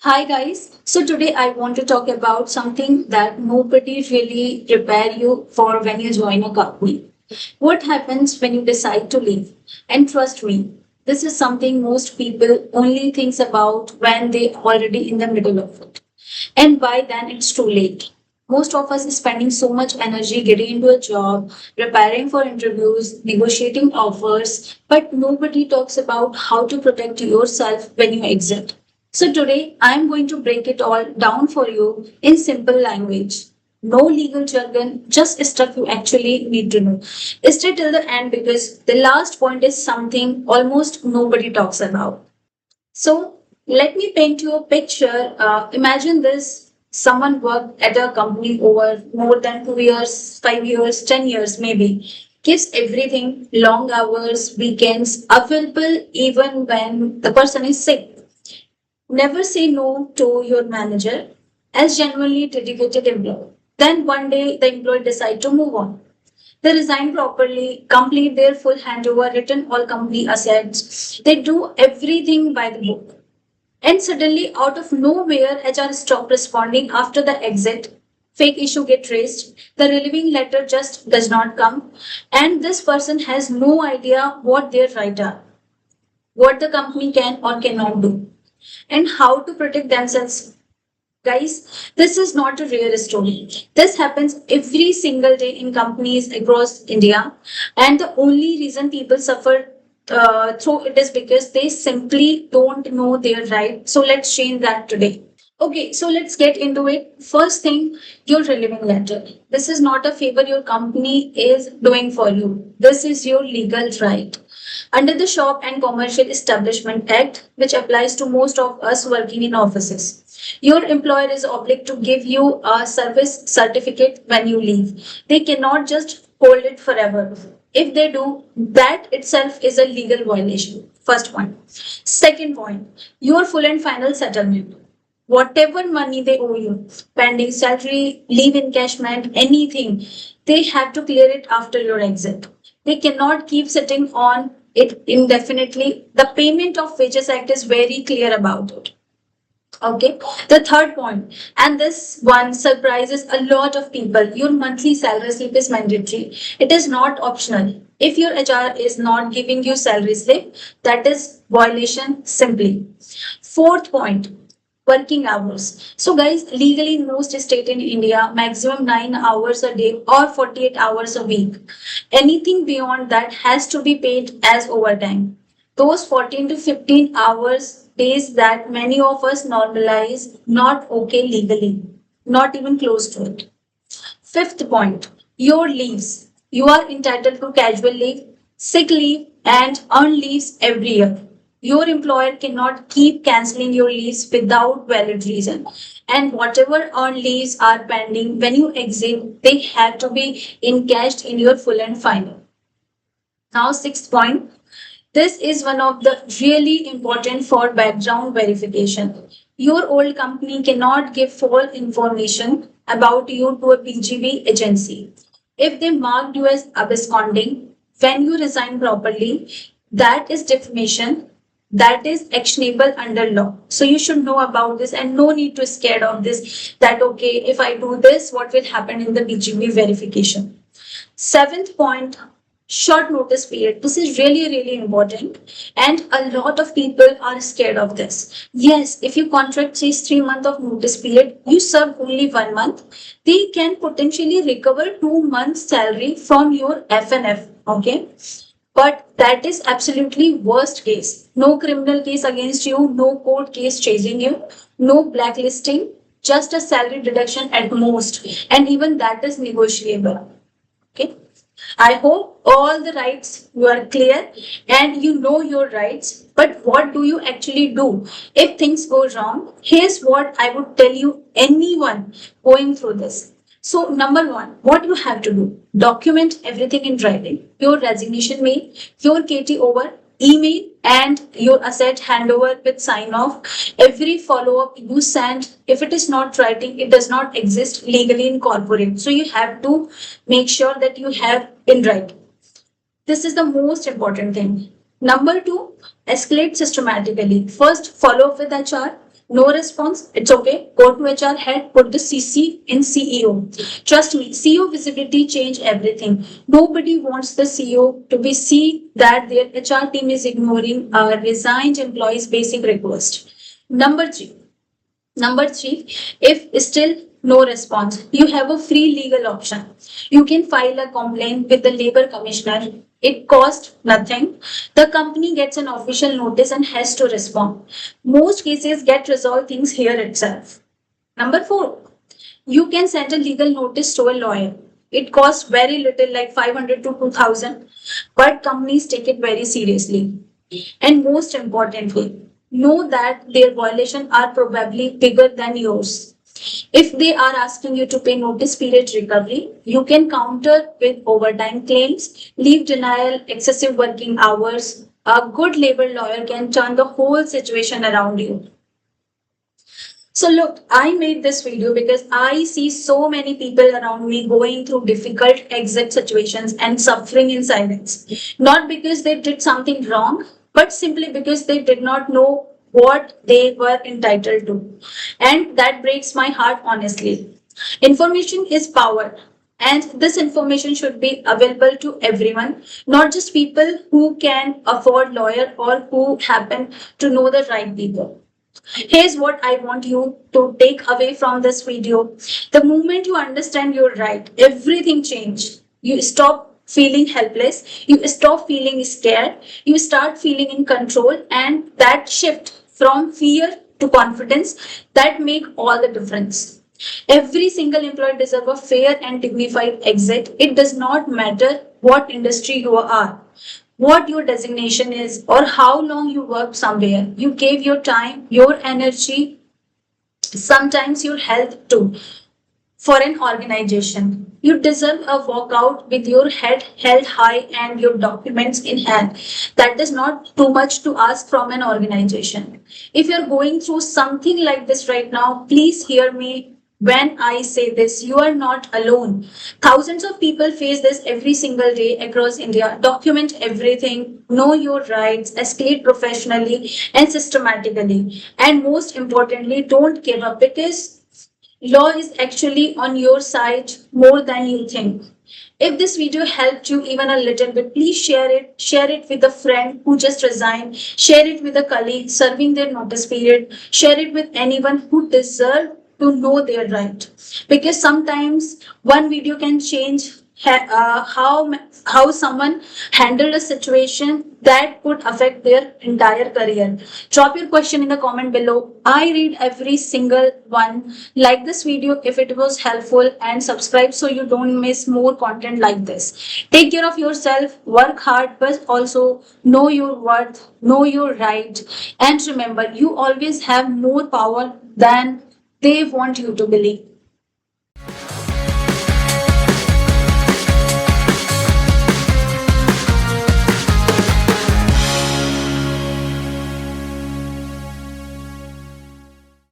Hi guys. So today I want to talk about something that nobody really prepare you for when you join a company. What happens when you decide to leave? And trust me, this is something most people only thinks about when they already in the middle of it. And by then it's too late. Most of us is spending so much energy getting into a job, preparing for interviews, negotiating offers, but nobody talks about how to protect yourself when you exit. So today I'm going to break it all down for you in simple language. No legal jargon, just stuff you actually need to know. Stay till the end because the last point is something almost nobody talks about. So let me paint you a picture. Imagine this: someone worked at a company over more than 2 years, 5 years, 10 years, maybe. Gives everything, long hours, weekends, available even when the person is sick. Never say no to your manager as genuinely dedicated employee. Then one day the employee decide to move on. They resign properly, complete their full handover, return all company assets. They do everything by the book. And suddenly, out of nowhere, HR stop responding after the exit. Fake issue get raised. The relieving letter just does not come. And this person has no idea what their right are, what the company can or cannot do, and how to protect themselves. Guys, this is not a rare story. This happens every single day in companies across India, and the only reason people suffer through it is because they simply don't know their right. So let's change that today. Okay, so let's get into it. First thing, your relieving letter. This is not a favor your company is doing for you. This is your legal right. Under the Shop and Commercial Establishment Act, which applies to most of us working in offices, your employer is obliged to give you a service certificate when you leave. They cannot just hold it forever. If they do, that itself is a legal violation. First point. Second point, your full and final settlement. Whatever money they owe you, pending salary, leave encashment, anything, they have to clear it after your exit. They cannot keep sitting on it indefinitely. The Payment of Wages Act is very clear about it. Okay. The third point, and this one surprises a lot of people, your monthly salary slip is mandatory. It is not optional. If your HR is not giving you salary slip, that is violation simply. Fourth point, working hours. So guys, legally in most state in India, maximum 9 hours a day or 48 hours a week. Anything beyond that has to be paid as overtime. Those 14 to 15 hours days that many of us normalize, not okay legally, not even close to it. Fifth point, your leaves. You are entitled to casual leave, sick leave, and earned leaves every year. Your employer cannot keep canceling your leaves without valid reason. And whatever earned leaves are pending when you exit, they have to be encashed in your full and final. Now, sixth point, this is one of the really important for background verification. Your old company cannot give false information about you to a PGB agency. If they marked you as absconding when you resign properly, that is defamation. That is actionable under law. So you should know about this and no need to scared of this that okay, if I do this, what will happen in the PGB verification. Seventh point, short notice period. This is really, really important. And a lot of people are scared of this. Yes, if your contract says 3 months of notice period, you serve only 1 month, they can potentially recover 2 months salary from your FNF. Okay. But that is absolutely worst case. No criminal case against you, no court case chasing you, no blacklisting, just a salary deduction at most. And even that is negotiable. Okay. I hope all the rights were clear and you know your rights. But what do you actually do if things go wrong? Here's what I would tell you anyone going through this. So, number one, what you have to do, document everything in writing. Your resignation mail, your KT over, email, and your asset handover with sign off. Every follow up you send, if it is not writing, it does not exist legally in corporate. So, you have to make sure that you have in writing. This is the most important thing. Number two, escalate systematically. First, follow up with HR. No response, it's okay. Go to HR head, put the CC in CEO. Trust me, CEO visibility change everything. Nobody wants the CEO to be see that their HR team is ignoring a resigned employee's basic request. Number three, Number three, if still no response, you have a free legal option. You can file a complaint with the labor commissioner. It costs nothing. The company gets an official notice and has to respond. Most cases get resolved things here itself. Number four, you can send a legal notice to a lawyer. It costs very little, like 500 to 2000, but companies take it very seriously. And most importantly, know that their violations are probably bigger than yours. If they are asking you to pay notice period recovery, you can counter with overtime claims, leave denial, excessive working hours. A good labor lawyer can turn the whole situation around you. So look, I made this video because I see so many people around me going through difficult exit situations and suffering in silence. Not because they did something wrong, but simply because they did not know what they were entitled to. And that breaks my heart honestly. Information is power. And this information should be available to everyone, not just people who can afford lawyer or who happen to know the right people. Here's what I want you to take away from this video. The moment you understand your right, everything changes. You stop feeling helpless, you stop feeling scared, you start feeling in control, and that shift from fear to confidence that make all the difference. Every single employee deserves a fair and dignified exit. It does not matter what industry you are, what your designation is, or how long you worked somewhere. You gave your time, your energy, sometimes your health too, for an organization. You deserve a walkout with your head held high and your documents in hand. That is not too much to ask from an organization. If you're going through something like this right now, please hear me when I say this. You are not alone. Thousands of people face this every single day across India. Document everything, know your rights, escalate professionally and systematically. And most importantly, don't give up because law is actually on your side more than you think. If this video helped you even a little bit, please share it. Share it with a friend who just resigned. Share it with a colleague serving their notice period. Share it with anyone who deserves to know their right. Because sometimes one video can change how someone handled a situation that could affect their entire career. Drop your question in the comment below. I read every single one. Like this video if it was helpful and subscribe so you don't miss more content like this. Take care of yourself, work hard, but also know your worth, know your right, and remember you always have more power than they want you to believe.